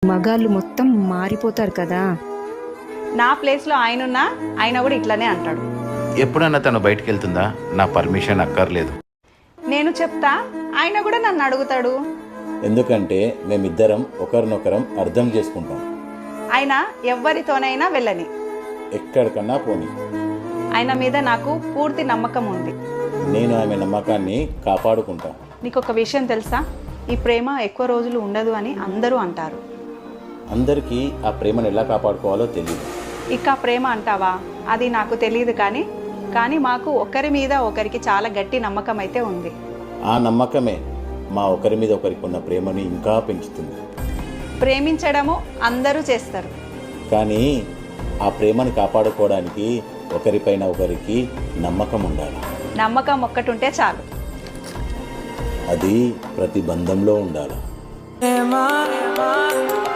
మగాళ్ళు మొత్తం మారిపోతారు కదా. నా ప్లేస్లో ఆయనున్నా ఆయన కూడా ఇట్లానే అంటాడు. ఎప్పుడన్నా తను బయటికి వెళ్తుందా? నా పర్మిషన్ అక్కర్లేదు. నేను చెప్తా, ఆయన కూడా నన్ను అడుగుతాడు. ఎందుకంటే మేమిద్దరం ఒకరినొకరం అర్థం చేసుకుంటాం. ఆయన ఎవరితోనైనా వెళ్ళని, ఎక్కడికన్నా పోని. ఆయన మీద నాకు పూర్తి నమ్మకం ఉంది. నేను ఆమె నమ్మకాన్ని కాపాడుకుంటా. నీకు ఒక విషయం తెలుసా? ఈ ప్రేమ ఎక్కువ రోజులు ఉండదు అని అందరూ అంటారు. అందరికీ ఆ ప్రేమను ఎలా కాపాడుకోవాలో తెలియదు. ఇక ప్రేమ అంటావా? అది నాకు తెలియదు, కానీ మాకు ఒకరి మీద ఒకరికి చాలా గట్టి నమ్మకం అయితే ఉంది. ఆ నమ్మకమే మా ఒకరి మీద ఒకరికి ఉన్న ప్రేమని ఇంకా పెంచుతుంది. ప్రేమించడము అందరూ చేస్తారు, కానీ ఆ ప్రేమను కాపాడుకోవడానికి ఒకరిపైన ఒకరికి నమ్మకం ఉండాలి. నమ్మకం ఒక్కటుంటే చాలు. అది ప్రతి బంధంలో ఉండాలి.